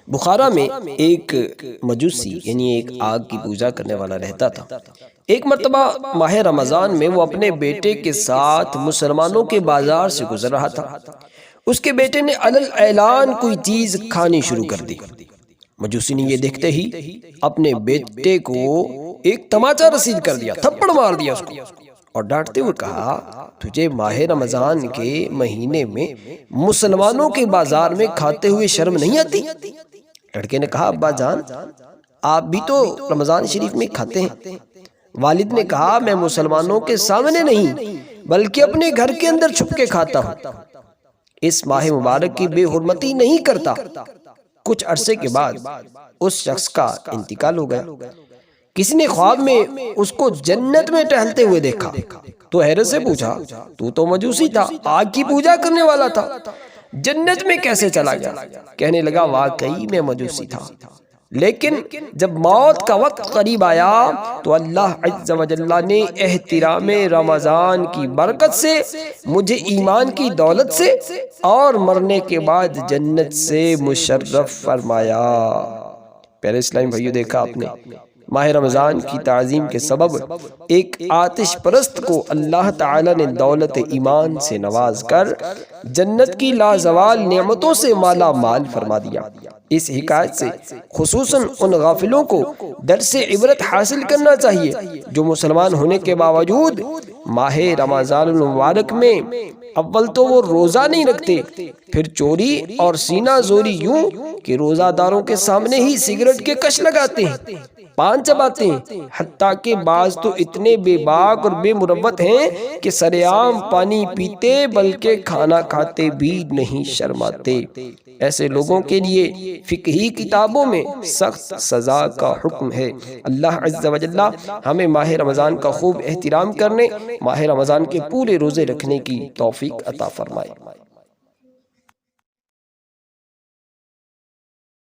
بخارا میں ایک مجوسی یعنی ایک آگ کی پوجا کرنے والا رہتا تھا۔ ایک مرتبہ ماہ رمضان میں وہ اپنے بیٹے کے ساتھ مسلمانوں کے بازار سے گزر رہا تھا۔ اس کے بیٹے نے علل اعلان کوئی چیز کھانی شروع کر دی۔ مجوسی نے یہ دیکھتے ہی اپنے بیٹے کو ایک تماچا رسید کر دیا، تھپڑ مار دیا اس کو، اور ڈانٹتے ہوئے کہا، تجھے ماہ رمضان کے مہینے میں مسلمانوں کے بازار میں کھاتے ہوئے شرم نہیں آتی؟ لڑکے نے کہا، ابا جان آپ بھی تو رمضان شریف میں کھاتے ہیں۔ والد نے کہا، میں مسلمانوں کے سامنے نہیں بلکہ اپنے گھر کے اندر چھپ کے کھاتا ہوں، اس ماہ مبارک کی بے حرمتی نہیں کرتا۔ کچھ عرصے کے بعد اس شخص کا انتقال ہو گیا۔ کسی نے خواب میں اس کو جنت میں ٹہلتے ہوئے دیکھا تو حیرت سے پوچھا، تو مجوسی تھا، آگ کی پوجا کرنے والا تھا، جنت میں کیسے چلا گیا؟ کہنے لگا، واقعی میں مجوسی تھا، لیکن جب موت کا وقت قریب آیا تو اللہ عز و جل نے احترام رمضان کی برکت سے مجھے ایمان کی دولت سے اور مرنے کے بعد جنت سے مشرف فرمایا۔ پیارے اسلامی بھائیو، دیکھا آپ نے، ماہ رمضان کی تعظیم کے سبب ایک آتش پرست کو اللہ تعالی نے دولت ایمان سے نواز کر جنت کی لازوال نعمتوں سے مالا مال فرما دیا۔ اس حکایت سے خصوصاً ان غافلوں کو درس عبرت حاصل کرنا چاہیے جو مسلمان ہونے کے باوجود ماہ رمضان المبارک میں اول تو وہ روزہ نہیں رکھتے، پھر چوری اور سینہ زوری یوں کہ روزہ داروں کے سامنے ہی سگریٹ کے کش لگاتے ہیں، پان چباتے ہیں، حتیٰ کہ بعض تو اتنے بے باک اور بے مروت ہیں کہ سرعام پانی پیتے بلکہ کھانا کھاتے بھی نہیں شرماتے۔ ایسے لوگوں کے لیے فقہی کتابوں میں سخت سزا کا حکم ہے۔ اللہ عز و جل ہمیں ماہ رمضان کا خوب احترام کرنے، ماہ رمضان کے پورے روزے رکھنے کی توفیق عطا فرمائے۔